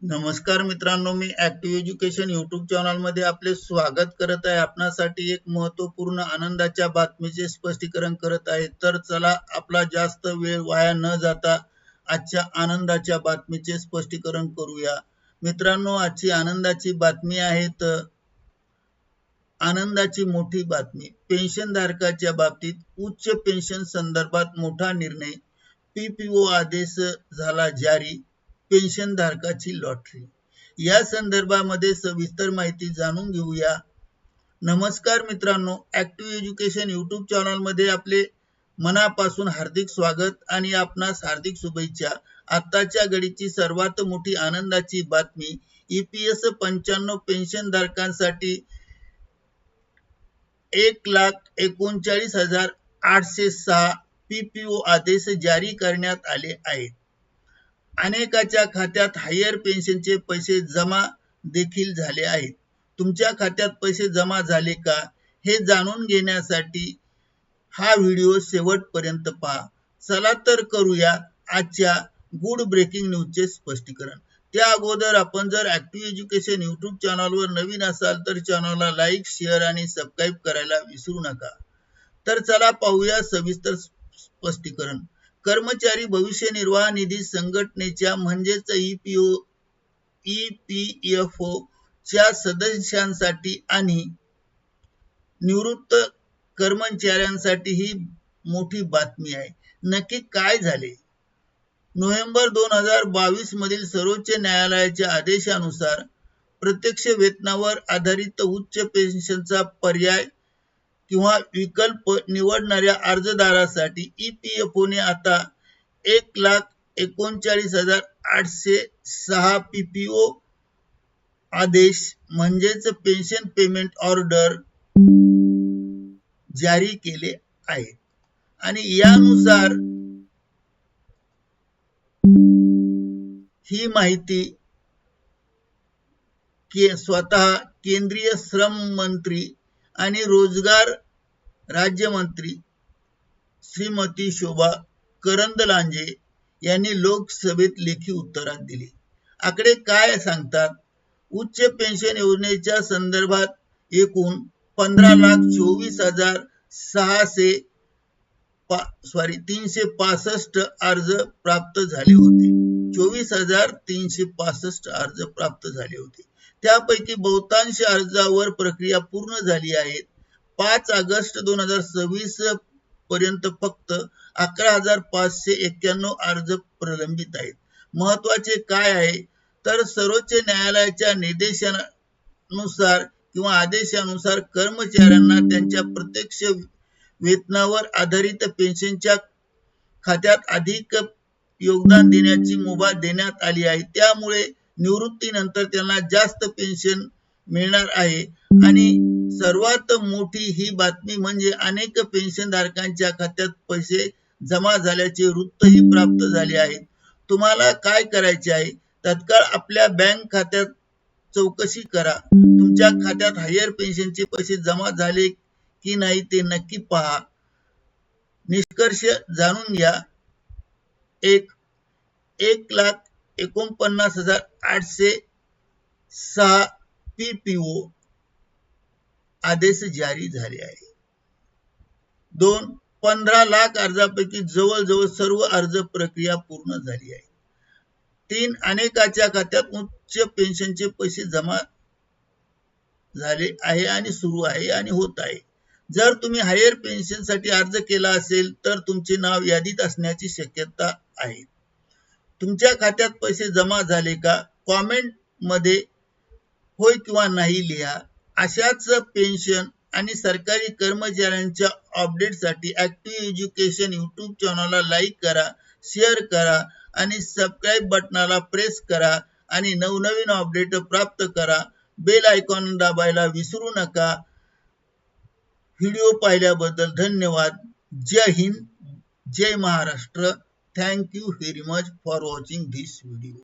नमस्कार मित्रांनो, मी active education YouTube channel मध्ये आपले स्वागत करत आहे। आपणासाठी एक महत्त्वपूर्ण आनंदाच्या बातमीचे स्पष्टीकरण करत आहे। तर चला आपला जास्त वेळ वाया न जाता आजच्या आनंदाच्या बातमीचे स्पष्टीकरण करूया। मित्रांनो, आजची आनंदाची बातमी आहे तर आनंदाची मोठी बातमी। पेन्शन धारकाच्या बाबतीत उच्च पेन्शन संदर्भात मोठा निर्णय, पीपीओ आदेश झाला जारी, पेन्शन धारकाची लॉटरी। या संदर्भामध्ये सविस्तर माहिती जाणून घेऊया। नमस्कार मित्रांनो, ऍक्टिव्ह एज्युकेशन यूट्यूब चॅनल मध्ये आपले मनापासून हार्दिक स्वागत आणि आपणास हार्दिक शुभेच्छा। आताच्या घडीची सर्वात मोठी आनंदाची बातमी, ईपीएस 95 पेन्शन धारकांसाठी 1,39,806 पीपीओ आदेश जारी करण्यात आले आहेत। अनेकाच्या खात्यात हायर पेन्शनचे पैसे जमा देखील झाले आहेत। तुमच्या खात्यात पैसे जमा झाले का हे जाणून घेण्यासाठी हा व्हिडिओ शेवटपर्यंत पहा। चला तर करूया आजच्या गुड ब्रेकिंग न्यूजचे स्पष्टीकरण। त्या अगोदर आपण जर ऍक्टिव्ह एज्युकेशन यूट्यूब चॅनलवर नवीन असाल तर चॅनलला लाईक, शेअर आणि सबस्क्राईब करायला विसरू नका। तर चला पाहूया सविस्तर स्पष्टीकरण। कर्मचारी भविष्य निर्वाह निधी संघटनेच्या म्हणजेच ईपीएफओ च्या सदस्यांसाठी आणि निवृत्त कर्मचाऱ्यांसाठी ही मोठी बातमी आहे। नक्की काय झाले? नोव्हेंबर 2022 मधील सर्वोच्च न्यायालयाच्या आदेशानुसार प्रत्यक्ष वेतनावर आधारित उच्च पेन्शनचा पर्याय किंवा विकल्प निवडणाऱ्या अर्जदारासाठी ईपीएफओने आता 1,39,806 पीपीओ आदेश म्हणजेच पेन्शन पेमेंट ऑर्डर जारी केले आहे। आणि यानुसार ही माहिती स्वतः केंद्रीय श्रम मंत्री आणि रोजगार राज्यमंत्री श्रीमती शोभा करंदलाजे यांनी लोकसभेत लेखी उत्तरात दिली। आकडे काय सांगतात? उच्च पेन्शन योजनेच्या संदर्भात एकूण 365 अर्ज प्राप्त झाले होते। 24,365 अर्ज प्राप्त झाले होते। त्यापैकी बहुतांश अर्जावर प्रक्रिया पूर्ण झाली आहे। 5 ऑगस्ट 2026 पर्यंत फक्त 11,591 अर्ज प्रलंबित आहेत। महत्वाचे काय आहे तर सर्वोच्च न्यायालयाच्या निर्देशानुसार किंवा आदेशानुसार कर्मचाऱ्यांना त्यांच्या प्रत्यक्ष वेतनावर आधारित पेन्शनच्या खात्यात अधिक योगदान देण्याची मुभा देण्यात आली आहे। त्यामुळे निवृत्तीनंतर त्यांना जास्त पेन्शन मिळणार आहे। आणि सर्वात मोठी ही बातमी म्हणजे अनेक पेन्शन धारकांच्या खात्यात पैसे जमा झाल्याचे वृत्तही प्राप्त झाले आहे। तुम्हाला काय करायचे आहे? तत्काळ आपल्या बँक खात्यात चौकशी करा। तुमच्या खात्यात हायर पेन्शनचे पैसे जमा झाले की नाही ते नक्की पहा। निष्कर्ष जाणून घ्या। 1,49,806 पीपीओ आदेश जारी झाले आहे। 2. 15 लाख अर्जापैकी जवळजवळ सर्व अर्ज प्रक्रिया पूर्ण झाली आहे। 3. अनेकाच्या खात्यात उच्च पेन्शनचे पैसे जमा झाले आहे आणि सुरू आहे आणि होत आहे। जर तुम्ही हायर पेन्शनसाठी अर्ज केला असेल तर तुमचे नाव यादीत असण्याची शक्यता आहे। तुमच्या खात्यात पैसे जमा झाले का? कमेंट मध्ये होय किंवा नाही लिहा। अशाच पेन्शन आणि सरकारी कर्मचाऱ्यांच्या अपडेटसाठी ऍक्टिव्ह एज्युकेशन यूट्यूब चॅनलला लाईक करा, शेअर करा आणि सबस्क्राईब बटनाला प्रेस करा आणि नवनवीन अपडेट प्राप्त करा। बेल आयकॉन दाबायला विसरू नका। व्हिडिओ पाहिल्याबद्दल धन्यवाद। जय हिंद, जय Maharashtra. Thank you very much for watching this video.